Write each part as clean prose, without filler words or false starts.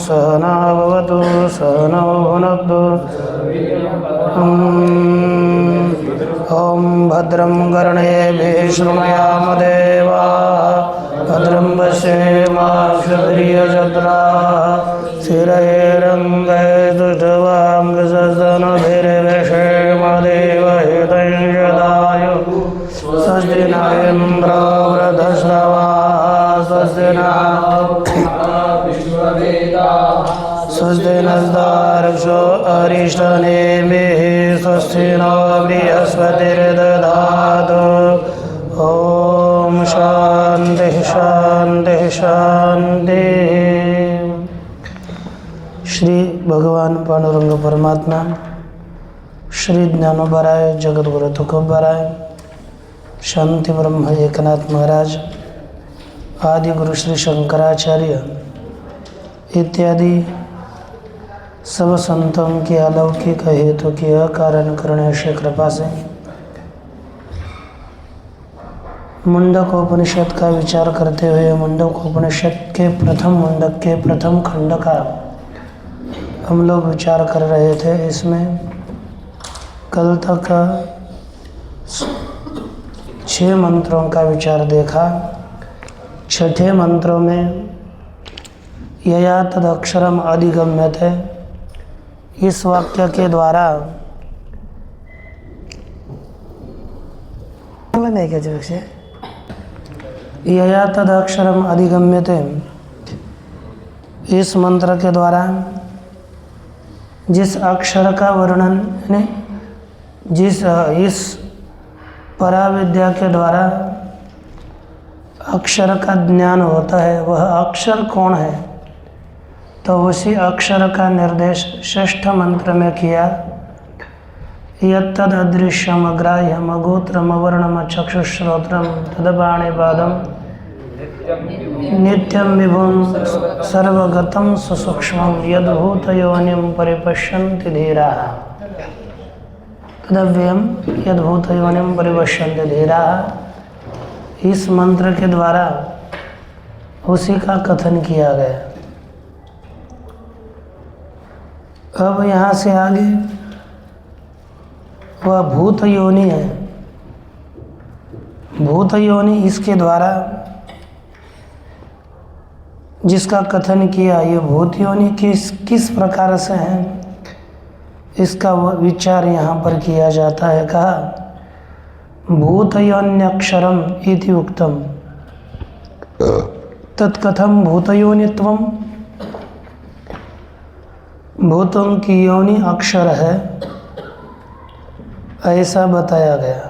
सहना भवतु सहनौ भुनक्तु ॐ भद्रं कर्णेभिः शृणुयाम देवाः भद्रं पश्येमाक्षभिर्यजत्राः स्थिरैरङ्गैस्तुष्टुवाङ्गसदनभिर्विषेम देवहितं यदायुः स्वस्ति न इन्द्रो वृद्धश्रवाः स्वस्ति नस्तार्क्ष्यो अरिष्टनेमिः स्वस्ति नो बृहस्पतिर्दधातु ॐ शान्तिः शान्तिः शान्तिः। श्री भगवान पांडुरंग परमात्मा श्री ज्ञानोबराय जगतगुरु तुकोबराय शांति ब्रह्म एकनाथ महाराज आदि गुरु श्री शंकराचार्य इत्यादि सब संतों की अलौकिक हेतु की अकारण करुणा कृपा से मुंडकोपनिषद का विचार करते हुए मुंडकोपनिषद के प्रथम मुंडक के प्रथम खंड का हम लोग विचार कर रहे थे। इसमें कल तक 6 मंत्रों का विचार देखा। छठे मंत्रों में यया तदक्षरम अधिगम्यते इस वाक्य के द्वारा यया तदक्षरम अधिगम्यते इस मंत्र के द्वारा जिस अक्षर का वर्णन इस पराविद्या के द्वारा अक्षर का ज्ञान होता है वह अक्षर कौन है, तो उसी अक्षर का निर्देश षष्ठ मंत्र में किया। यत्तद अदृश्यम अग्राह्यम अगोत्रम अवर्णम चक्षुश्रोत्रम तदपाणिपादम नित्यं विभुं सर्वगतं सुसूक्ष्मं यद्भूतयोनिं परिपश्यन्ति धीराः तदव्ययं यद्भूतयोनिं परिपश्यन्ति धीराः। इस मंत्र के द्वारा उसी का कथन किया गया। अब यहाँ से आगे वह भूत योनि है। भूत योनि इसके द्वारा जिसका कथन किया, ये भूत योनि किस प्रकार से है इसका विचार यहाँ पर किया जाता है। कहा भूतयोन्यक्षरम इति उक्तम तत्कथम भूतयोनित्वम। भूतों की योनि अक्षर है ऐसा बताया गया।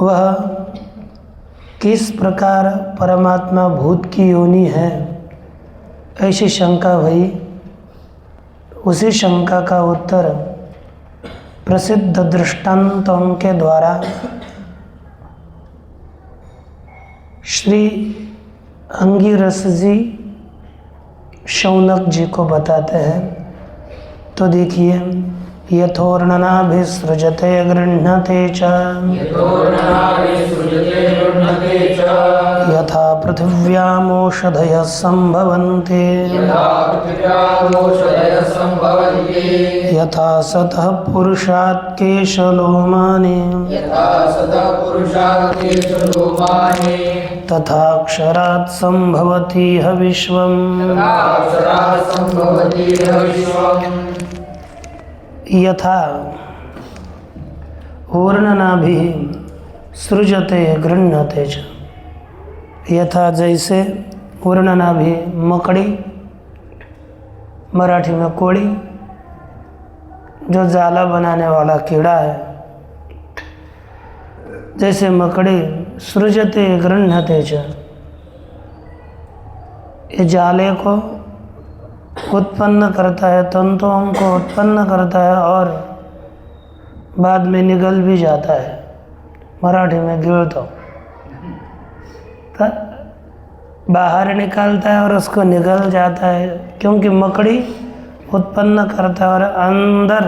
वह किस प्रकार परमात्मा भूत की योनि है ऐसी शंका हुई। उसी शंका का उत्तर प्रसिद्ध दृष्टांतों के द्वारा श्री अंगिरस जी शौनक जी को बताते हैं। तो देखिए यथोर्णनाभिसृजते गृह्णते च यथा पृथिव्यामोषधयः सम्भवन्ति यथा सतः पुरुषात् केशलोमानि तथा अक्षरात् सम्भवति विश्वम्। यथा ऊर्णनाभिः सृजते गृह्णते च। यथा जैसे ऊर्णनाभिः मकड़ी, मराठी में कोड़ी, जो जाला बनाने वाला कीड़ा है, जैसे मकड़ी सृजते गृह्णते च, ये जाले को उत्पन्न करता है, तंतुओं को उत्पन्न करता है और बाद में निगल भी जाता है। मराठी में गिर तो बाहर निकालता है और उसको निगल जाता है, क्योंकि मकड़ी उत्पन्न करता है और अंदर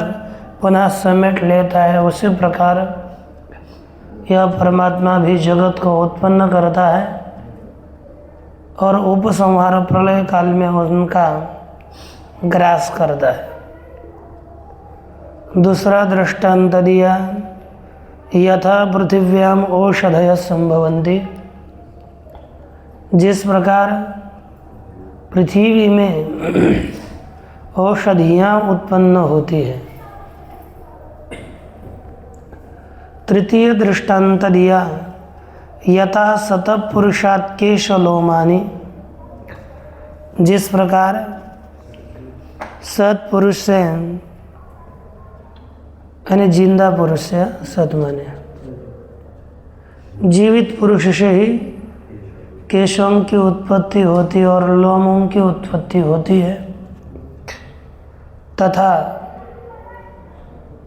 पुनः समेट लेता है। उसी प्रकार यह परमात्मा भी जगत को उत्पन्न करता है और उपसंहार प्रलय काल में उनका ग्रास करता है। दूसरा दृष्टांत दिया, यथा पृथिव्याम औषधय संभवन्ति, जिस प्रकार पृथ्वी में औषधियाँ उत्पन्न होती है। तृतीय दृष्टांत दिया, यथा सतपुरुषात् केशलोमानि, जिस प्रकार सत्पुरुष से यानी जिंदा पुरुष से, सत माने जीवित पुरुष से ही केशों की उत्पत्ति होती है और लोमों की उत्पत्ति होती है, तथा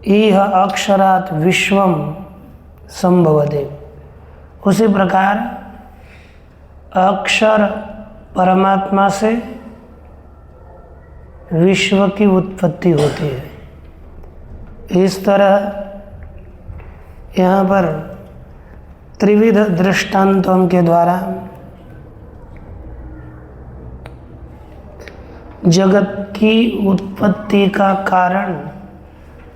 इह अक्षरात् विश्वम संभवते, उसी प्रकार अक्षर परमात्मा से विश्व की उत्पत्ति होती है। इस तरह यहाँ पर त्रिविध दृष्टांतों के द्वारा जगत की उत्पत्ति का कारण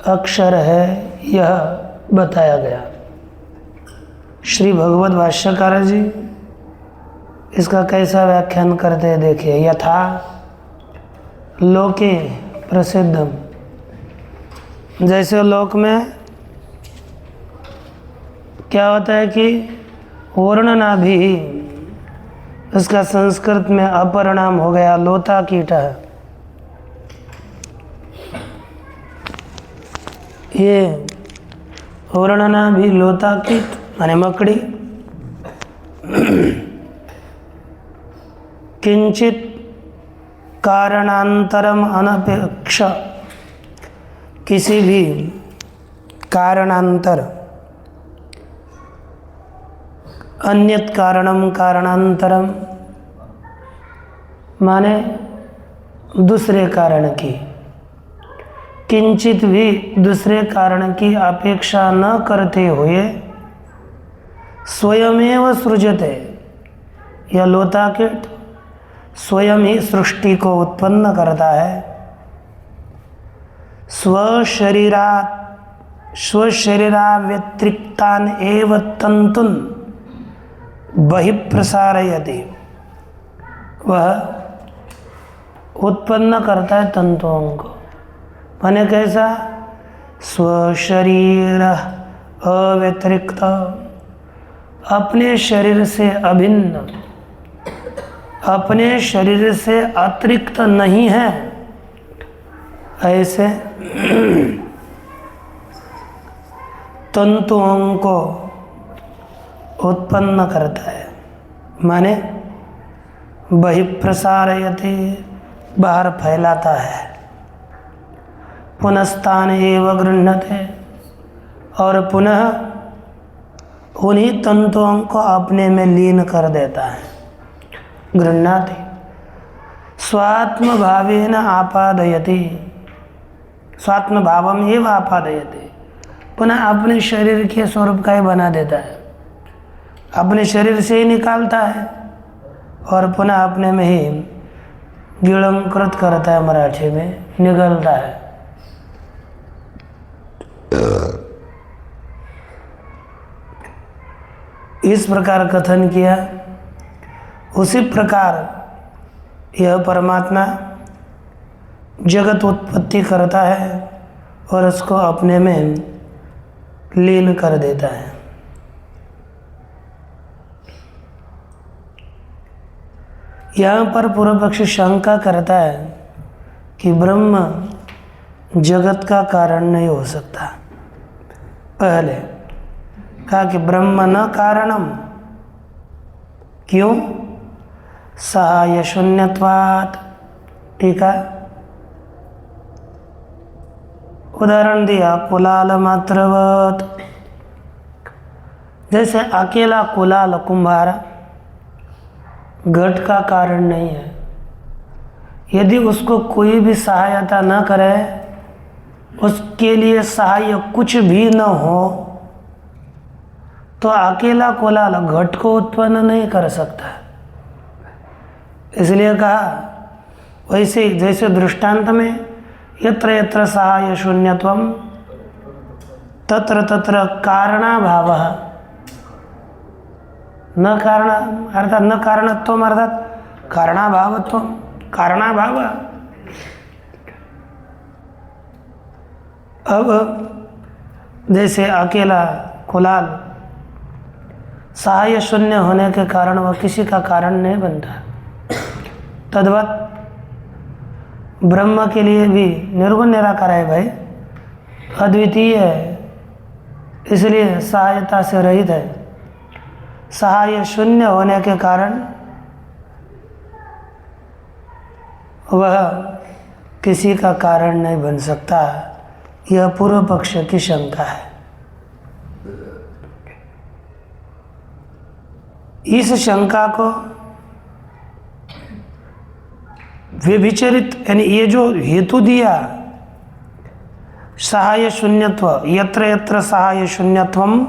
अक्षर है, यह बताया गया। श्री भगवत भाष्यकार जी इसका कैसा व्याख्यान करते हैं देखिए। यथा लोके प्रसिद्धम, जैसे लोक में क्या होता है कि वर्णना भी उसका संस्कृत में अपरिणाम हो गया लोता कीटा। ये वर्णना भी लोता कीट माने मकड़ी। किंचित कारणांतरम अनपेक्ष, किसी भी कारणांतर, अन्यत कारणम कारणांतरम माने दूसरे कारण की, किंचित भी दूसरे कारण की अपेक्षा न करते हुए स्वयमेव सृजते, यह लोता कीट स्वयं ही सृष्टि को उत्पन्न करता है। स्वशरीरा व्यतिरिक्तान एव तंतुन बहिप्रसारयति, वह उत्पन्न करता है तंतुओं को। माने कैसा? स्वशरीर अव्यतिरिक्त, अपने शरीर से अभिन्न, अपने शरीर से अतिरिक्त नहीं है, ऐसे तंतुओं को उत्पन्न करता है। माने बहिप्रसारयति, बाहर फैलाता है। पुनस्तान एव गृह्णते, और पुनः उन्हीं तंतुओं को अपने में लीन कर देता है। गृह्णाति स्वात्म भावेन आपादयति, स्वात्म भावम एव आपादयति, पुनः अपने शरीर के स्वरूप का ही बना देता है, अपने शरीर से ही निकालता है और पुनः अपने में ही गिलंकृत करता है, मराठी में निगलता है। इस प्रकार कथन किया। उसी प्रकार यह परमात्मा जगत उत्पत्ति करता है और उसको अपने में लीन कर देता है। यहाँ पर पूर्व पक्षी शंका करता है कि ब्रह्म जगत का कारण नहीं हो सकता। पहले कहा कि ब्रह्म न कारणम, क्यों? सहाय शून्यत्वात्। ठीक है, उदाहरण दिया कुलाल मात्रवत, जैसे अकेला कुलाल कुम्हार घट का कारण नहीं है। यदि उसको कोई भी सहायता न करे, उसके लिए सहाय कुछ भी न हो, तो अकेला कुलाल घट को उत्पन्न नहीं कर सकता। इसलिए कहा वैसे जैसे दृष्टांत में यत्र यत्र सहाय शून्यत्वम तत्र तत्र कारणाभावः न कारण अर्थात न कारणत्वम अर्थात कारणाभावत्वम कारणाभाव। अब जैसे अकेला कुलाल सहाय शून्य होने के कारण वह किसी का कारण नहीं बनता, तद्वत ब्रह्म के लिए भी निर्गुण निराकार है भाई, अद्वितीय है, इसलिए सहायता से रहित है। सहाय शून्य होने के कारण वह किसी का कारण नहीं बन सकता। यह पूर्व पक्ष की शंका है। इस शंका को व्यभिचरित यानी ये जो हेतु दिया सहाय शून्यत्व यत्र यत्र सहाय शून्यत्वम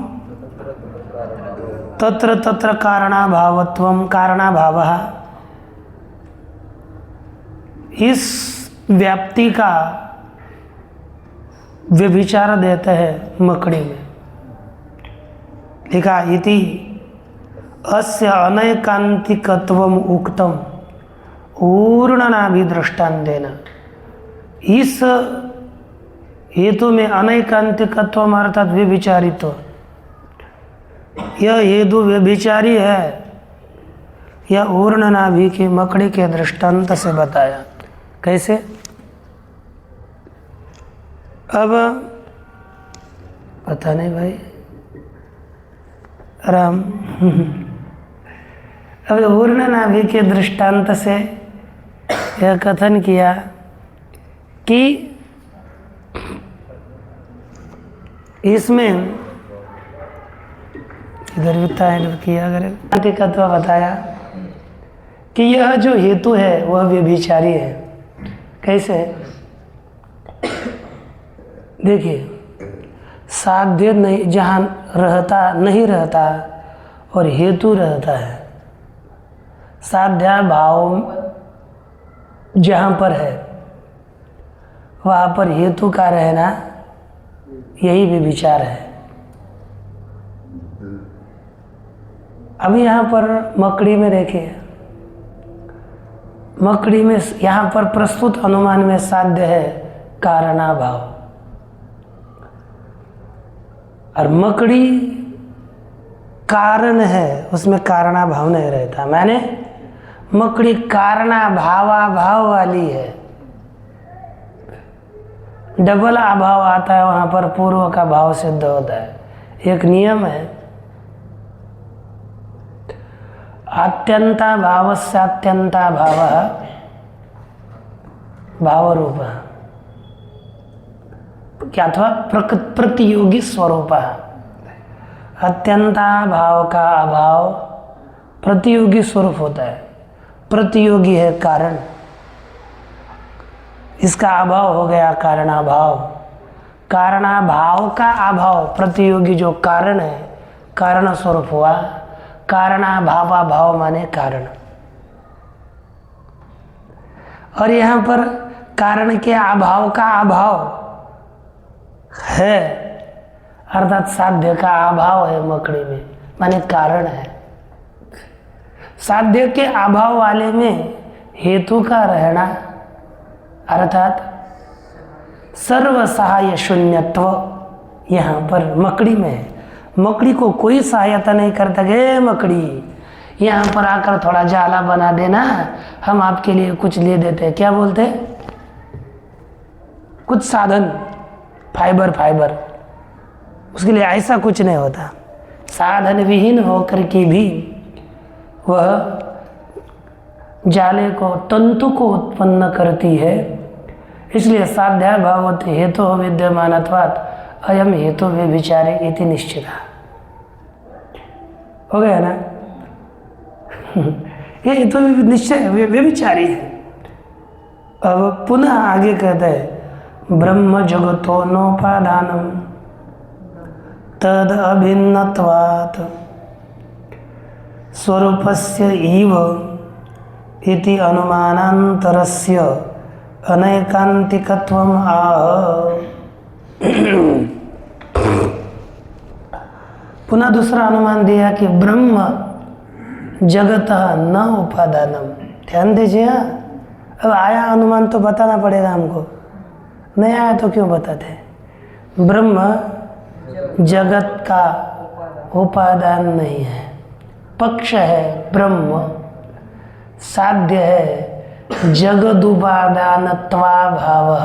तत्र तत्र कारणाभावत्वम कारणाभावः, इस व्याप्ति का व्यभिचार देते हैं मकड़ी में। लिखा इति अस्य अनैकांतिकत्वम उक्तम ऊर्णनाभि दृष्टान्तेन। इस हेतु में अनैकांतिकत्व अर्थात व्यभिचारित्व, यह हेतु व्यभिचारी है, यह ऊर्णनाभि की मकड़ी के दृष्टांत से बताया। कैसे? अब पता नहीं भाई राम अब ऊर्णनाभि के दृष्टांत से यह कथन किया कि इसमें इधर भी तायन किया अगर तत्व बताया कि यह जो हेतु है वह व्यभिचारी है। कैसे? देखिए, साध्य नहीं जहाँ रहता नहीं रहता और हेतु रहता है, साध्या भाव जहाँ पर है वहाँ पर हेतु का रहना यही भी विचार है। अभी यहाँ पर मकड़ी में देखिए, मकड़ी में यहाँ पर प्रस्तुत अनुमान में साध्य है कारणाभाव, और मकड़ी कारण है उसमें कारणाभाव नहीं रहता। मैंने मकड़ी कारणाभावाभाव वाली है, डबल अभाव आता है वहाँ पर पूर्व का भाव सिद्ध होता है। एक नियम है, अत्यंता भावस्य अत्यंता भावः भाव रूप क्या अथवा प्रतियोगी स्वरूप। अत्यंता भाव का अभाव प्रतियोगी स्वरूप होता है। प्रतियोगी है कारण, इसका अभाव हो गया कारणाभाव। कारणाभाव का अभाव प्रतियोगी जो कारण है कारण स्वरूप हुआ। कारणाभावाभाव माने कारण, और यहाँ पर कारण के अभाव का अभाव है अर्थात साध्य का अभाव है मकड़ी में, माने कारण है। साध्य के अभाव वाले में हेतु का रहना अर्थात सर्व सहाय शून्यत्व यहाँ पर मकड़ी में है। मकड़ी को कोई सहायता नहीं करता कि मकड़ी यहाँ पर आकर थोड़ा जाला बना देना, हम आपके लिए कुछ ले देते हैं। क्या बोलते हैं? कुछ साधन, फाइबर, उसके लिए ऐसा कुछ नहीं होता। साधन विहीन होकर के भी वह जाले को तंतु को उत्पन्न करती है। इसलिए साध्या भावत हेतु विद्यमानत्वात् अयम हेतु व्यभिचारे इति निश्चित हो गया ना। ये हेतु निश्चय व्यभिचारी है। अब पुनः आगे कहते हैं ब्रह्म जगतो नोपादानम तद अभिन्नत्वात् स्वरूपस्य इव इति अनुमानांतरस्य अनैकांतिकत्वम् आह। पुनः दूसरा अनुमान दिया कि ब्रह्म जगतः न उपादानम। ध्यान दीजिए। अब आया अनुमान तो बताना पड़ेगा हमको, नहीं आया तो क्यों बताते। ब्रह्म जगत का उपादान नहीं है, पक्ष है ब्रह्म, साध्य है जगदुपादानत्वा भावः।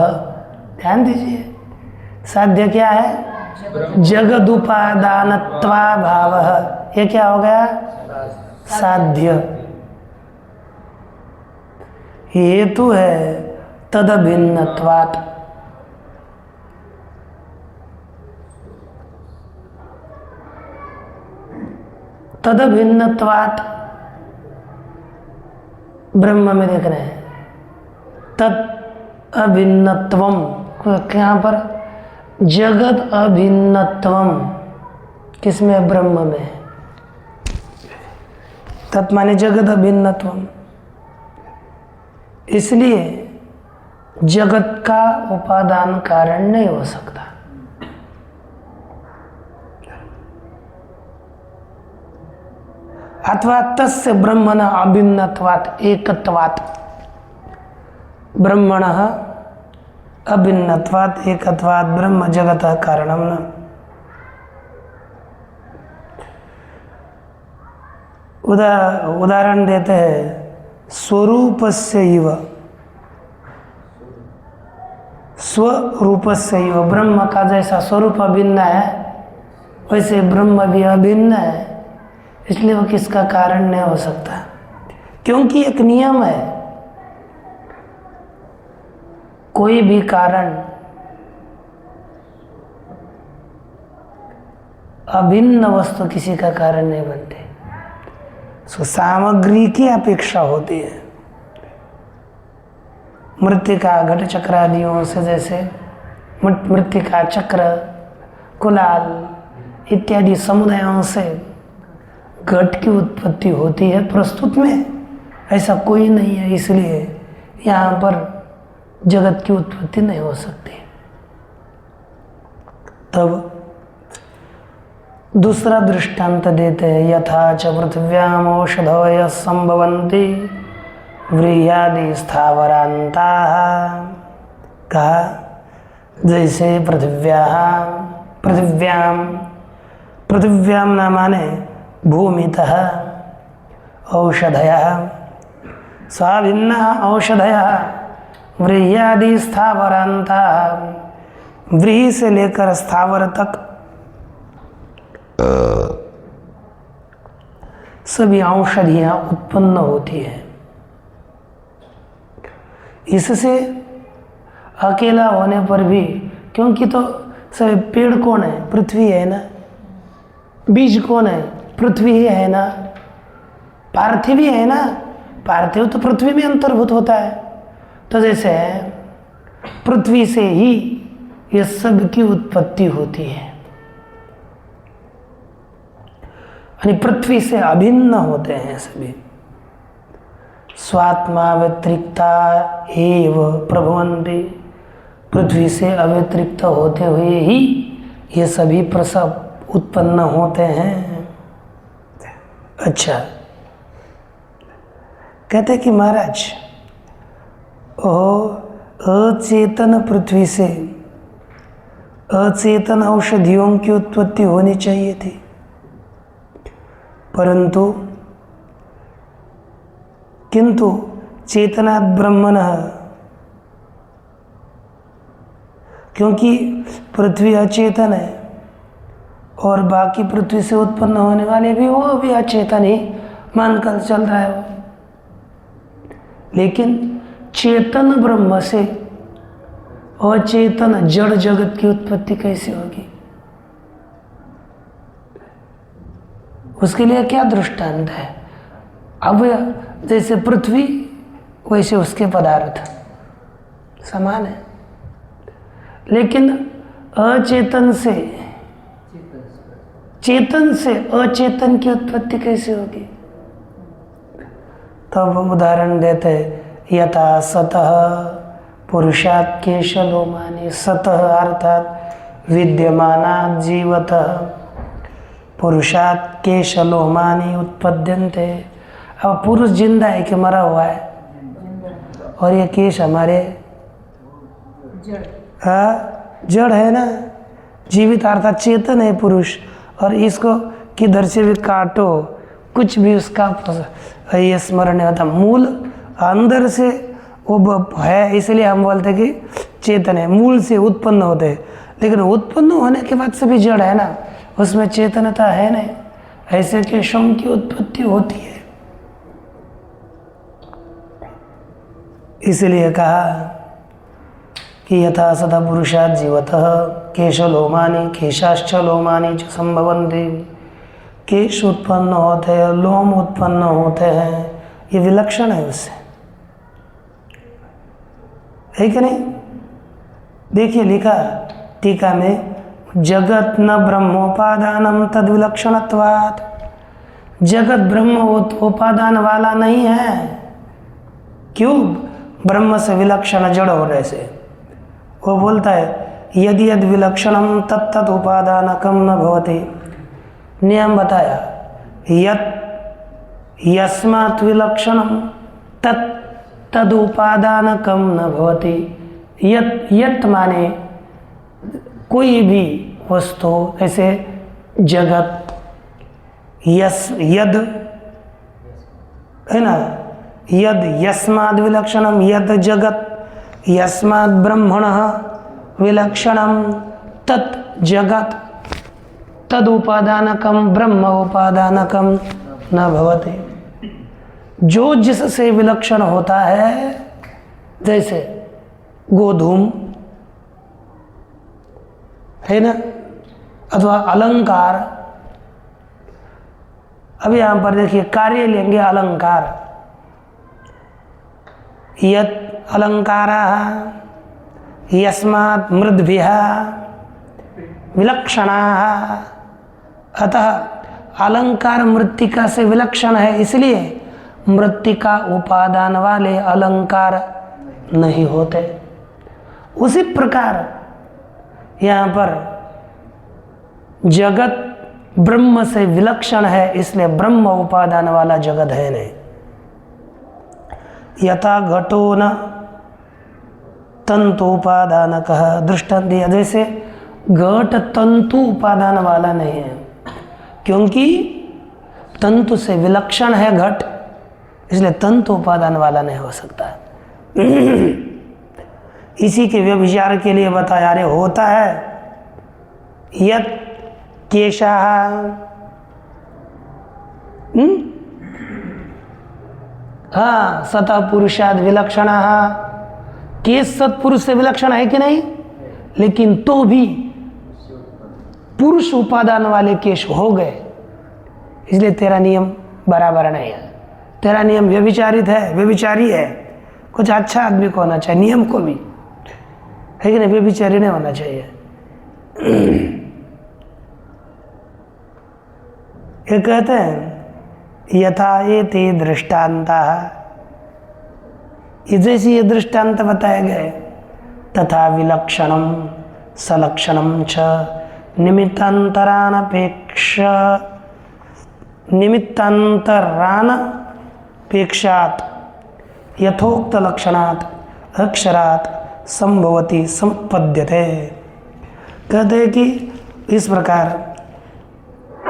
ध्यान दीजिए, साध्य क्या है? जगदुपादानत्वा भावः। ये क्या हो गया? साध्य। हेतु है तदभिन्नत्वात्। तदभिन्नत्वात् ब्रह्म में देख रहे हैं, तद अभिन्नत्वम। यहाँ पर जगत अभिन्नत्वम किसमें? ब्रह्म में। तत् माने जगत अभिन्नत्वम, इसलिए जगत का उपादान कारण नहीं हो सकता। अथवा तस्य ब्रह्मण अभिन्नत्वात् एकत्वात्। ब्रह्मणः अभिन्नत्वात् एकत्वात् ब्रह्म जगतः कारणम न। उदाहरण देते हैं, स्वरूपस्य इव। स्वरूपस्य इव, ब्रह्म का जैसा स्वरूप अभिन्न है वैसे ब्रह्म भी अभिन्न है, इसलिए वो किसका कारण नहीं हो सकता। क्योंकि एक नियम है, कोई भी कारण अभिन्न वस्तु किसी का कारण नहीं बनते। सो सामग्री की अपेक्षा होती है। मृत्तिका घट चक्र आदियों से, जैसे मृत्तिका, चक्र, कुलाल इत्यादि समुदायों से घट की उत्पत्ति होती है, प्रस्तुत में ऐसा कोई नहीं है, इसलिए यहाँ पर जगत की उत्पत्ति नहीं हो सकती। तब दूसरा दृष्टांत देते हैं, यथा च पृथिव्याम औषधवयः संभवन्ति व्रीह्यादि स्थावरान्ताः। कहा जैसे पृथिव्याम न माने भूमितः औषधयः, स्वाभिन्नः औषधयः व्रीह्यादि स्थावरान्ताः। व्रीहि से लेकर स्थावर तक सभी औषधियां उत्पन्न होती है। इससे अकेला होने पर भी, क्योंकि तो सभी पेड़ कौन है? पृथ्वी है ना। बीज कौन है? पृथ्वी ही है ना। पार्थिव ही है ना। पार्थिव तो पृथ्वी में अंतर्भूत होता है। तो जैसे पृथ्वी से ही ये सब की उत्पत्ति होती है, यानी पृथ्वी से अभिन्न होते हैं सभी। स्वात्मा व्यतिरिक्ता एव प्रभवन्ति। पृथ्वी से अव्यतिरिक्त होते हुए ही ये सभी प्रसव उत्पन्न होते हैं। अच्छा, कहते कि महाराज, अचेतन पृथ्वी से अचेतन औषधियों की उत्पत्ति होनी चाहिए थी, परंतु किंतु चेतनात् ब्रह्मणः, क्योंकि पृथ्वी अचेतन है और बाकी पृथ्वी से उत्पन्न होने वाले भी वो भी अचेतन ही मानकर चल रहा है वो। लेकिन चेतन ब्रह्म से अचेतन जड़ जगत की उत्पत्ति कैसे होगी? उसके लिए क्या दृष्टांत है? अब जैसे पृथ्वी वैसे उसके पदार्थ समान है, लेकिन अचेतन से चेतन से अचेतन की उत्पत्ति कैसे होगी? तब उदाहरण देते यथा सतः पुरुषात् केशलोमानि, सतः अर्थात विद्यमानात् जीवतः पुरुषात् केशलोमानि उत्पद्यन्ते। अब पुरुष जिंदा है कि मरा हुआ है? और ये केश हमारे जड़ है ना, जीवित अर्थात चेतन है पुरुष। और इसको किधर से भी काटो कुछ भी उसका ये स्मरण नहीं होता। मूल अंदर से वो है, इसलिए हम बोलते कि चेतन है, मूल से उत्पन्न होते हैं। लेकिन उत्पन्न होने के बाद से भी जड़ है ना, उसमें चेतनता है नहीं। ऐसे केशों की उत्पत्ति होती है। इसलिए कहा कि यथा सदा पुरुषात् जीवतः केशलोमानि केशाश्च लोमानि च संभवन्ति। केश उत्पन्न होते हैं, लोम उत्पन्न होते हैं, ये विलक्षण है उससे, है कि नहीं? देखिए लिखा टीका में, जगत न ब्रह्मोपादानम तद विलक्षणत्वात्। जगत ब्रह्म उपादान वाला नहीं है। क्यों? ब्रह्म से विलक्षण जड़ होने से। वो बोलता है यदि यद विलक्षणम तत्तद उपादानकम न भवति। नियम बताया, यत् यस्मात् विलक्षणम तद उपादानकम न भवति। यत् माने कोई भी वस्तु, ऐसे जगत, यद है ना, यद यस्माद् विलक्षणम, यद जगत यस्माद् ब्रह्मणः विलक्षणम तत् जगत तद उपादानकम ब्रह्म उपादानकम न भवति। जो जिससे विलक्षण होता है, जैसे गोधूम है ना, अथवा अलंकार। अब यहां पर देखिए कार्य लेंगे अलंकार। यत् अलंकाराः यस्मात् मृद्भिः विलक्षणाः। अतः अलंकार मृत्तिका से विलक्षण है, इसलिए मृत्तिका उपादान वाले अलंकार नहीं होते। उसी प्रकार यहाँ पर जगत ब्रह्म से विलक्षण है, इसलिए ब्रह्म उपादान वाला जगत है नहीं। यथा घटो न तंतु उपादानकः दृष्टांत दिया। जैसे घट तंतु उपादान वाला नहीं है, क्योंकि तंतु से विलक्षण है घट, इसलिए तंतु उपादान वाला नहीं हो सकता। इसी के व्यभिचार के लिए बताया, अरे होता है यत् केशाः हाँ सतः पुरुषाद विलक्षणाः। केश सत्पुरुष से विलक्षण है कि नहीं? लेकिन तो भी पुरुष उपादान वाले केश हो गए, इसलिए तेरा नियम बराबर नहीं है। तेरा नियम व्यभिचारित है, व्यभिचारी है। कुछ अच्छा आदमी को होना चाहिए, नियम को भी, है कि नहीं? व्यभिचारी नहीं होना चाहिए। ये कहते हैं यथा एते दृष्टांताः, जैसे ये दृष्टांत बताए गए, तथा विलक्षणम सलक्षणम च निमित्तांतरानपेक्षात् यथोक्त लक्षणात् अक्षरात् संभवति संपद्यते। कहते हैं कि इस प्रकार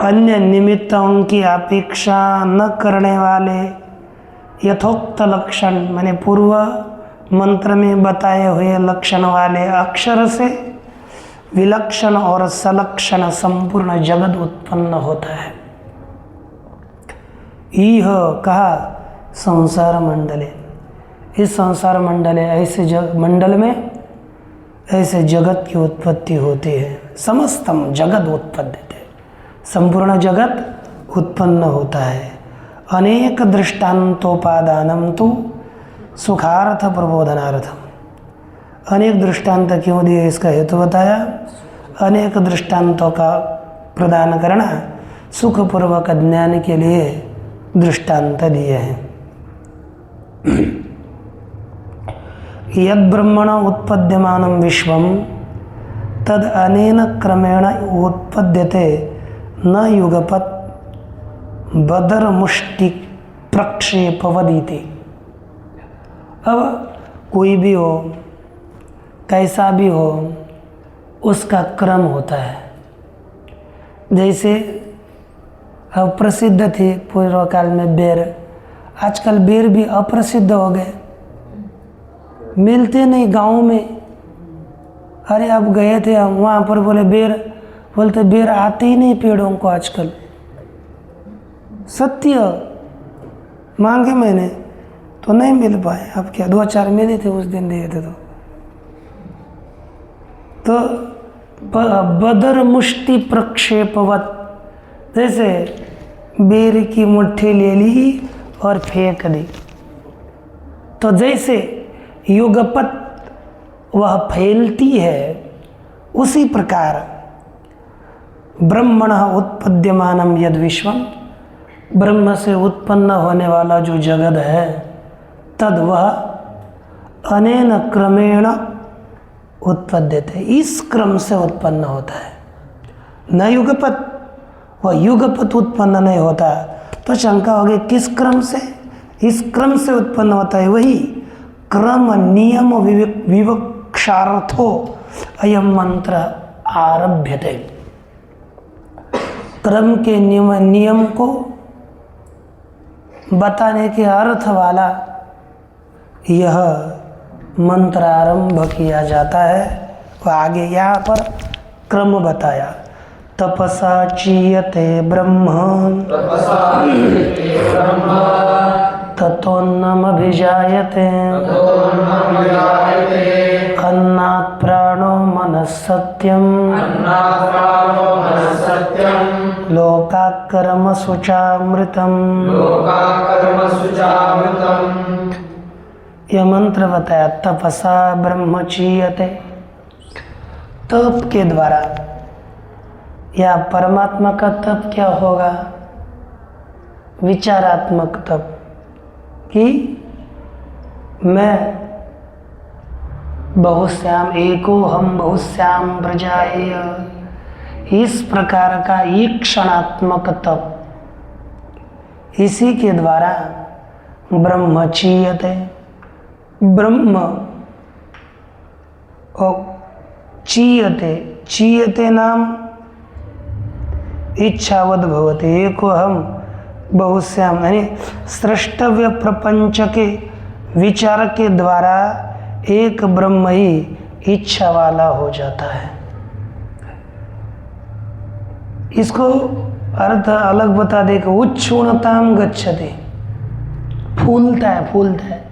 अन्य निमित्तों की अपेक्षा न करने वाले यथोक्त लक्षण माने पूर्व मंत्र में बताए हुए लक्षण वाले अक्षर से विलक्षण और सलक्षण संपूर्ण जगत उत्पन्न होता है। यह कहा संसार मंडले। इस संसार मंडले ऐसे मंडल में ऐसे जगत की उत्पत्ति होती है। समस्तम जगत उत्पद्यते, संपूर्ण जगत उत्पन्न होता है। अनेक दृष्टांतोपादानम तो सुखार्थ प्रबोधनार्थम। अनेक दृष्टांत क्यों दिए, इसका हेतु बताया। अनेक दृष्टांतों का प्रदान करना सुखपूर्वक ज्ञान के लिए दृष्टांत दिए हैं। यद ब्रह्मण उत्पद्यमानं विश्वं तद अनेन क्रमेण उत्पद्यते न युगपत् बदरमुष्टि प्रक्षेपवदिति। अब कोई भी हो, कैसा भी हो, उसका क्रम होता है। जैसे अब प्रसिद्ध थे पूर्व काल में बेर, आजकल बेर भी अप्रसिद्ध हो गए, मिलते नहीं गाँव में। अरे अब गए थे हम वहाँ पर, बोले बेर, बोलते बेर आते ही नहीं पेड़ों को आजकल। सत्य मांगे मैंने तो नहीं मिल पाए। अब क्या 2-4 मिले थे उस दिन दिए थे तो बदर मुष्टि प्रक्षेपवत, जैसे बेर की मुट्ठी ले ली और फेंक दी। तो जैसे युगपत वह फैलती है, उसी प्रकार ब्रह्मणः उत्पद्यमानं यद विश्वम, ब्रह्म से उत्पन्न होने वाला जो जगत है, तद वह अनेन क्रमेण उत्पद्यते, इस क्रम से उत्पन्न होता है। न युगपत, वह युगपत उत्पन्न नहीं होता। तो शंका होगी किस क्रम से? इस क्रम से उत्पन्न होता है। वही क्रम नियम विवक्षार्थो अयम मंत्र आरभ्यते। क्रम के नियम को बताने के अर्थ वाला यह मंत्र आरंभ किया जाता है। वह आगे यहाँ पर क्रम बताया। तपसा चीयते ब्रह्म ततोन्नमभिजायते अन्नात् प्राणो मनस्सत्यं लोकाकर्म शुचामृतम्। यह मंत्र बताया, तपसा ब्रह्म चीयते, तप के द्वारा। या परमात्मा का तप क्या होगा? विचारात्मक तप, कि मैं बहुश्याम, एको हम बहुश्याम ब्रजाय, इस प्रकार का ईक्षणात्मक तप, इसी के द्वारा ब्रह्म चीयते, ब्रह्म और चीयते, चीयते नाम इच्छावद भवते, एको हम बहुश्याम, यानी सृष्टव्य प्रपंच के विचार के द्वारा एक ब्रह्म ही इच्छा वाला हो जाता है। इसको अर्थ अलग बता दे कि उच्छूणताम गच्छति, फूलता है, फूलता है।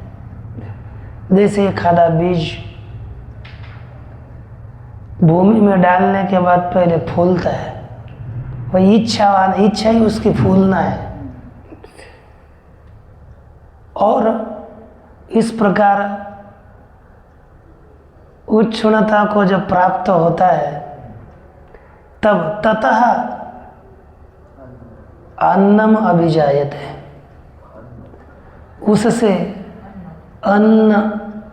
जैसे खादा बीज भूमि में डालने के बाद पहले फूलता है, वही इच्छा ही उसकी फूलना है। और इस प्रकार उच्छृणता को जब प्राप्त होता है, तब ततः अन्नम अभिजायते, उससे अन्न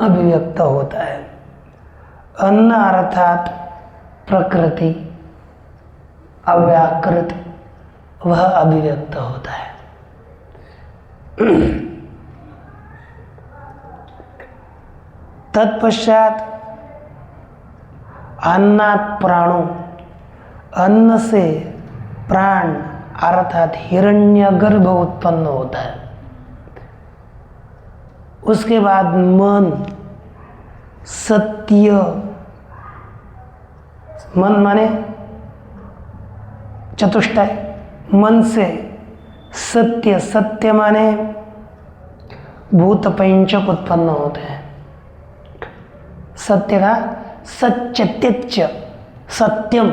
अभिव्यक्त होता है। अन्न अर्थात प्रकृति अव्याकृत, वह अभिव्यक्त होता है। तत्पश्चात अन्नात् प्राणो, अन्न से प्राण अर्थात हिरण्यगर्भ उत्पन्न होता है। उसके बाद मन, सत्य, मन माने चतुष्टय, मन से सत्य, सत्य माने भूत पंचक उत्पन्न होते हैं। सत्य का सच्चत्यच्च, सत्यम,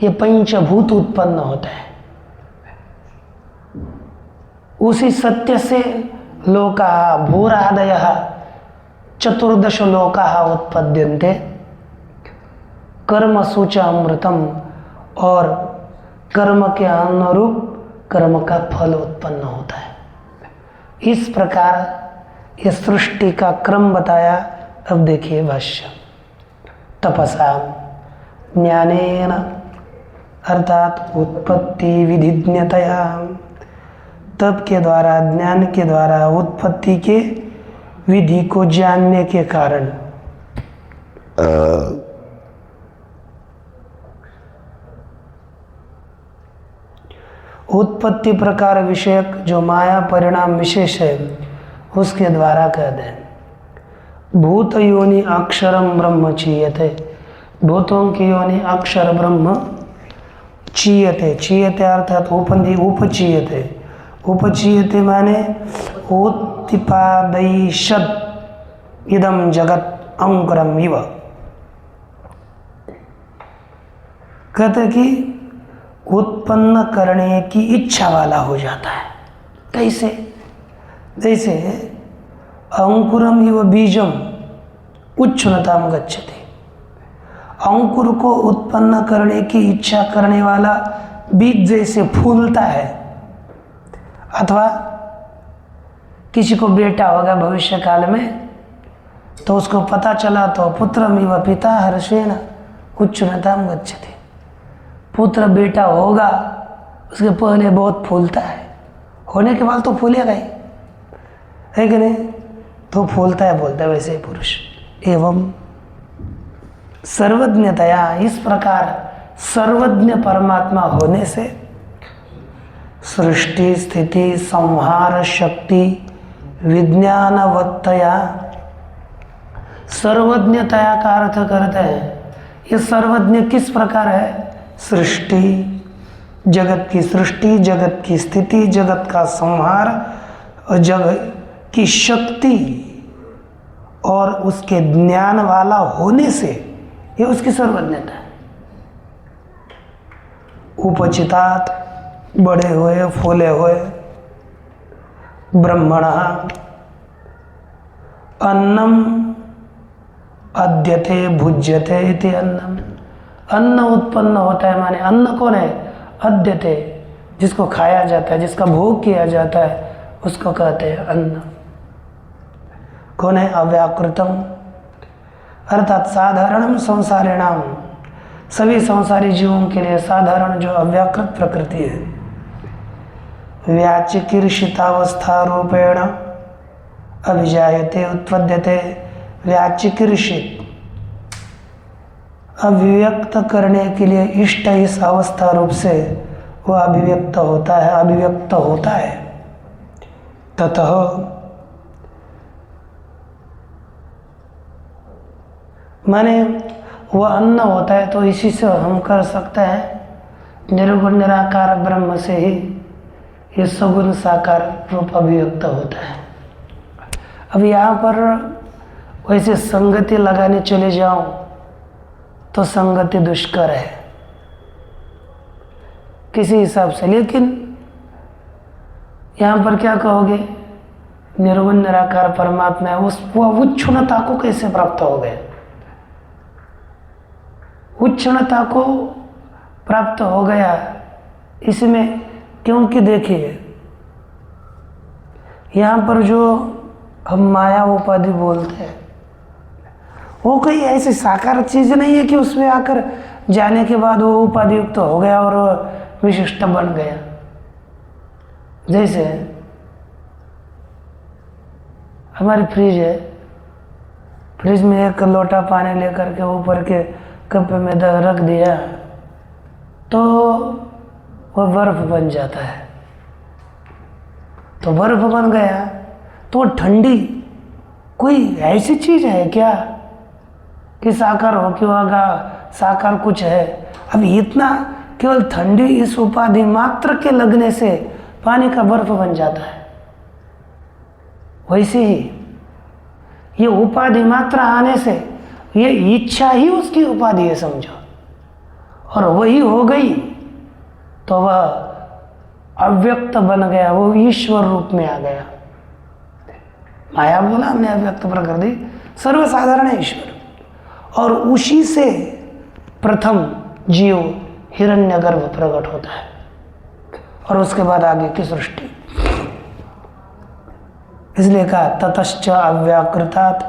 ये पंचभूत उत्पन्न होते हैं। उसी सत्य से लोका भूरादयः चतुर्दश लोकाः उत्पद्यन्ते, कर्म सूच अमृतम, और कर्म के अनुरूप कर्म का फल उत्पन्न होता है। इस प्रकार ये सृष्टि का क्रम बताया। अब देखिए भाष्य। तपसा ज्ञानेन अर्थात उत्पत्ति विधिज्ञतया, तप के द्वारा, ज्ञान के द्वारा, उत्पत्ति के विधि को जानने के कारण उत्पत्ति प्रकार विषयक जो माया परिणाम विशेष है उसके द्वारा कह दें। भूत योनि अक्षरम ब्रह्म चीयते, भूतों की योनि अक्षर ब्रह्म चीयते, चीयते अर्थात उपचीयते, उपचीयते माने उत्तिपादयिषद इदम जगत अंकुरम इव। कहते कि उत्पन्न करने की इच्छा वाला हो जाता है। कैसे? जैसे अंकुरम इव बीजम उच्छ्नताम गच्छति, अंकुर को उत्पन्न करने की इच्छा करने वाला बीज जैसे फूलता है, अथवा किसी को बेटा होगा भविष्य काल में तो उसको पता चला तो पुत्रमिव पिता हर्षेण उच्छ्नताम गच्छति, पुत्र बेटा होगा उसके पहले बहुत फूलता है, होने के बाद तो फूलेगा ही, है कि नहीं? तो फूलता है, बोलता है वैसे ही पुरुष। एवं सर्वज्ञतया, इस प्रकार सर्वज्ञ परमात्मा होने से सृष्टि स्थिति संहार शक्ति विज्ञानवत्तया, सर्वज्ञतया का अर्थ करते हैं। ये सर्वज्ञ किस प्रकार है? सृष्टि, जगत की सृष्टि, जगत की स्थिति, जगत का संहार और जगत की शक्ति और उसके ज्ञान वाला होने से ये उसकी सर्वज्ञता है। उपचितात्, बड़े हुए फूले हुए, ब्रह्मणः अन्नम अद्यते भुज्यते इति अन्नम, अन्न उत्पन्न होता है माने अन्न कौन है? अद्यते, जिसको खाया जाता है, जिसका भोग किया जाता है उसको कहते हैं अन्न। कौन है? अव्याकृतम अर्थात साधारणम संसारिणाम, सभी संसारी जीवों के लिए साधारण जो अव्याकृत प्रकृति है। व्याचिकीर्षितावस्था रूपेण अभिजायते उत्पद्यते, व्याचिकीर्षित अभिव्यक्त करने के लिए इष्ट इस अवस्था रूप से वह अभिव्यक्त होता है, अभिव्यक्त होता है। ततः माने वह अन्न होता है, तो इसी से हम कर सकते हैं निर्गुण निराकार ब्रह्म से ही ये सगुण साकार रूप अभिव्यक्त होता है। अब यहाँ पर वैसे संगति लगाने चले जाऊं तो संगति दुष्कर है किसी हिसाब से, लेकिन यहाँ पर क्या कहोगे? निर्गुण निराकार परमात्मा है, उस वह उच्छृणता को कैसे प्राप्त हो गए? उच्छृणता को प्राप्त हो गया इसमें, क्योंकि देखिए यहाँ पर जो हम माया उपाधि बोलते हैं वो कोई ऐसी साकार चीज नहीं है कि उसमें आकर जाने के बाद वो उपाधि युक्त हो गया और विशिष्ट बन गया। जैसे हमारी फ्रिज है, फ्रिज में एक लोटा पानी लेकर के ऊपर के कप में रख दिया तो वह बर्फ बन जाता है, तो बर्फ बन गया तो ठंडी कोई ऐसी चीज है क्या कि साकार हो कि होगा? साकार कुछ है? अब इतना केवल ठंडी इस उपाधि मात्र के लगने से पानी का बर्फ बन जाता है। वैसे ही ये उपाधि मात्र आने से ये इच्छा ही उसकी उपाधि है समझो, और वही हो गई तो वह अव्यक्त बन गया, वो ईश्वर रूप में आ गया। माया बोला हमने, अव्यक्त प्रकृति सर्वसाधारण है ईश्वर, और उसी से प्रथम जीव हिरण्यगर्भ प्रकट होता है और उसके बाद आगे की सृष्टि। इसलिए कहा ततश्च अव्याकृतात्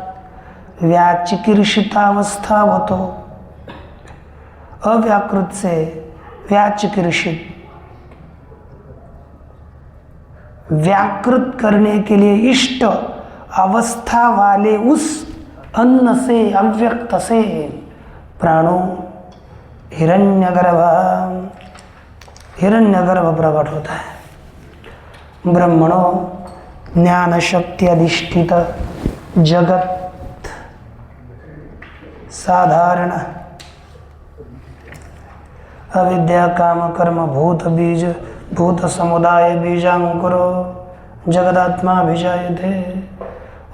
व्याचिकीर्षितावस्थावतो, अव्याकृत से व्याचिकीर्षित, व्याकृत करने के लिए इष्ट अवस्था वाले उस अन्न से, अव्यक्त से प्राणों हिरण्यगर्भ प्रकट होता है। ब्रह्मणो ज्ञान शक्ति अधिष्ठित जगत साधारण अविद्या काम कर्म भूत बीज भूत समुदाय बीजांकुरो जगदात्मा अभिजायते।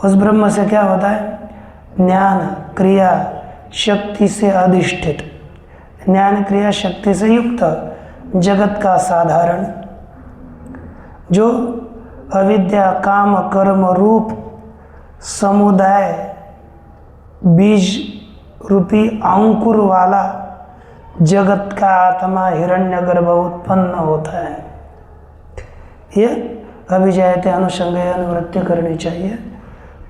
उस ब्रह्म से क्या होता है? ज्ञान क्रिया शक्ति से अधिष्ठित, ज्ञान क्रिया शक्ति से युक्त जगत का साधारण, जो अविद्या काम कर्म रूप समुदाय बीज रूपी अंकुर वाला जगत का आत्मा हिरण्यगर्भ उत्पन्न होता है। ये अभिजायते अनुसंगय अनुवृत्ति करनी चाहिए।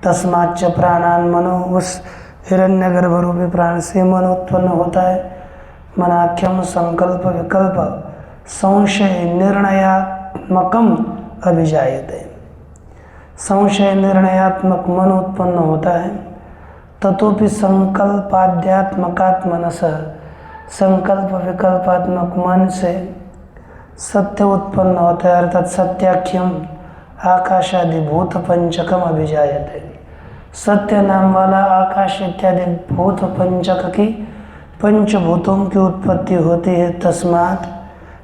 तस्माच्च प्राणान मनो, उस हिरण्यगर्भ रूपी प्राण से मन उत्पन्न होता है। मनाख्यम संकल्प विकल्प संशय निर्णयात्मकम अभिजायते, संशय निर्णयात्मक मन उत्पन्न होता है। ततोपि संकल्पाध्यात्मकात्मनस, संकल्प विकल्पात्मक मन से सत्य उत्पन्न होता है, अर्थात सत्याख्यम आकाशादि भूत पंचकम अभिजायते। सत्य नाम वाला आकाश इत्यादि भूत पंचक की पंचभूतों की उत्पत्ति होती है। तस्मात्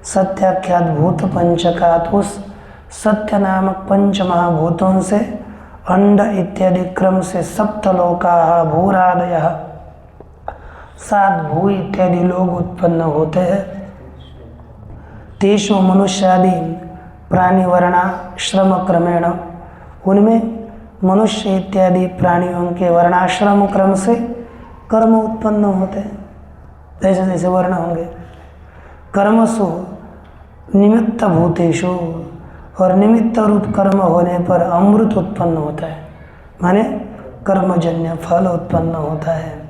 सत्याख्यात भूत पंचकात, उस सत्य नामक पंच महाभूतों से अंड इत्यादि क्रम से सप्तलोका भूरादयः, 7 भू इत्यादि लोग उत्पन्न होते हैं। तेषु मनुष्यादि प्राणी वर्णाश्रम क्रमेण, उनमें मनुष्य इत्यादि प्राणियों के वर्णाश्रम क्रम से कर्म उत्पन्न होते हैं। जैसे जैसे वर्ण होंगे। कर्मसु निमित्त भूतेषु, और निमित्त रूप कर्म होने पर अमृत उत्पन्न होता है, माने कर्मजन्य फल उत्पन्न होता है।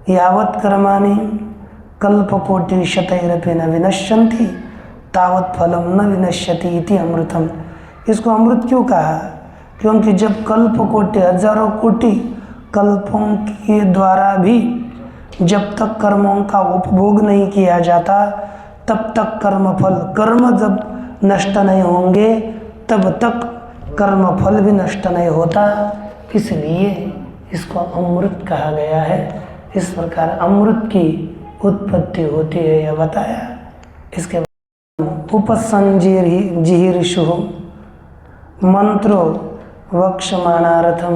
यावत् कर्माणि कल्पकोटि शतैरपि न विनश्यन्ति तावत् फलम न विनश्यति इति अमृतम। इसको अमृत क्यों कहा? क्योंकि जब कल्पकोटि हजारों कोटि कल्पों के द्वारा भी जब तक कर्मों का उपभोग नहीं किया जाता, तब तक कर्मफल, कर्म जब नष्ट नहीं होंगे तब तक कर्मफल भी नष्ट नहीं होता। इसलिए इसको अमृत कहा गया है। इस प्रकार अमृत की उत्पत्ति होती है, यह बताया। इसके बाद उपसंजीर्षु मंत्रो वक्षमाणार्थम,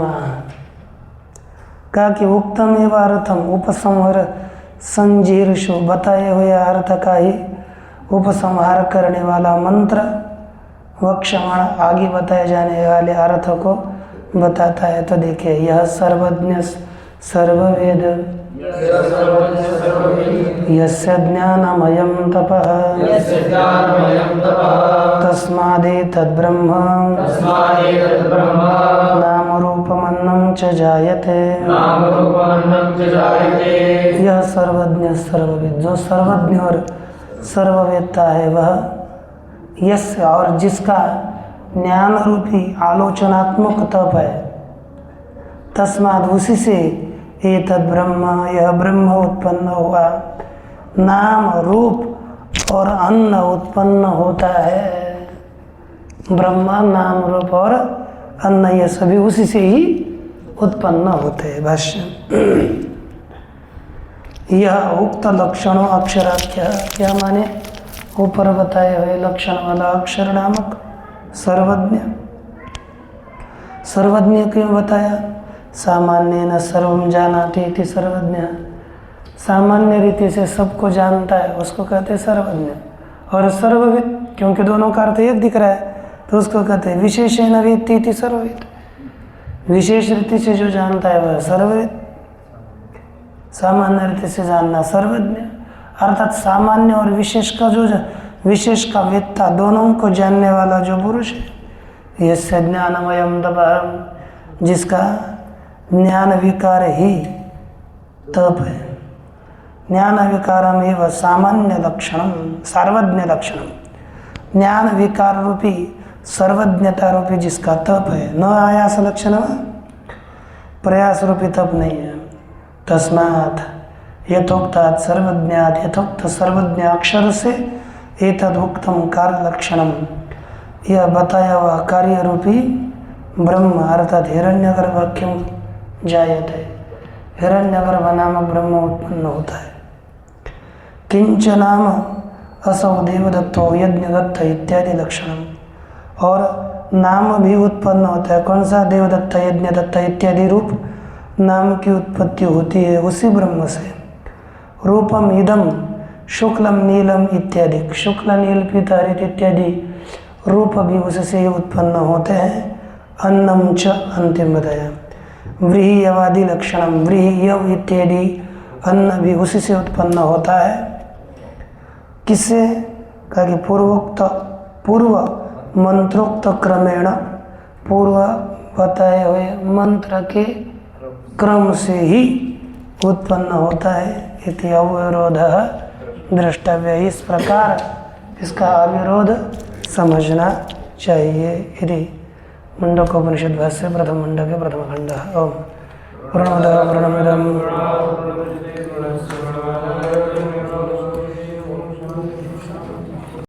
कहा कि उक्तम एवं अर्थम उपसंहार संजीर्षु, बताए हुए अर्थ का ही उपसंहार करने वाला मंत्र वक्षमाण आगे बताए जाने वाले अर्थ को बताता है। तो देखिए, यह सर्वज्ञ सर्ववेद यस्य ज्ञानमयं तपः तस्मादेतद्ब्रह्म नामरूपमन्नं च जायते। यह सर्वज्ञ सर्ववेद, जो सर्वज्ञ और सर्ववेत्ता है, वह यस्य, और जिसका ज्ञान रूपी आलोचनात्मक तप है, तस्माद, उसी से एतद् ब्रह्म, यह ब्रह्म उत्पन्न हुआ, नाम रूप और अन्न उत्पन्न होता है। ब्रह्मा नाम रूप और अन्न, ये सभी उसी से ही उत्पन्न होते हैं। भाष्य, यह उक्त लक्षणों अक्षराख्य, क्या माने? ऊपर बताए हुए लक्षण वाला अक्षर नामक सर्वज्ञ। सर्वज्ञ क्यों बताया? सामान्य न सर्वम जानाति इति सर्वज्ञ, सामान्य रीति से सबको जानता है, उसको कहते हैं सर्वज्ञ। और सर्वविद, क्योंकि दोनों का अर्थ एक दिख रहा है, तो उसको कहते हैं विशेषेण वेत्ति इति सर्वविद, विशेष रीति से जो जानता है वह सर्वविद। सामान्य रीति से जानना सर्वज्ञ, अर्थात सामान्य और विशेष का जो विशेष का वेत्ता, दोनों को जानने वाला जो पुरुष है, यस्य ज्ञानमयं तपः, जिसका ज्ञान विकार ही तप है। ज्ञान विकारमेव सामान्य लक्षणम सार्वज्ञ लक्षणम, ज्ञान विकार रूपी सर्वज्ञता रूपी जिसका तप है, न आयास लक्षण, प्रयास रूपी तप नहीं है। तस्मात् यथोक्तात् सर्वज्ञात, यथोक्त सर्वज्ञ अक्षर से एतद उक्तम कार्य लक्षणम, यह बताया हुआ कार्य रूपी ब्रह्म अर्थात हिरण्यगर्भ क्यों जायते, हिरण्यगर्भ नामक ब्रह्म उत्पन्न होता है। किंच नाम असौ देवदत्तो यज्ञदत्त इत्यादि लक्षणम, और नाम भी उत्पन्न होता है। कौन सा? देवदत्त, यज्ञदत्त इत्यादि रूप नाम की उत्पत्ति होती है उसी ब्रह्म से। रूपम इदम शुक्लम नीलम इत्यादि, शुक्ल नील पीत हरित इत्यादि रूप भी उससे उत्पन्न होते हैं। अन्नम च अंतिम बताया। व्रीहियवादि लक्षणम, व्रीहि यव इत्यादि अन्न भी उसी से उत्पन्न होता है। किससे? कहा कि पूर्व मंत्रोक्त क्रमेण, पूर्व बताए हुए मंत्र के क्रम से ही उत्पन्न होता है। इति अविरोध द्रष्टव्य, इस प्रकार इसका अविरोध समझना चाहिए। यदि मुंडकोपनिषद भाष्य प्रथम मुंड के प्रथम खंड। ओम पूर्णमदः पूर्णमिदं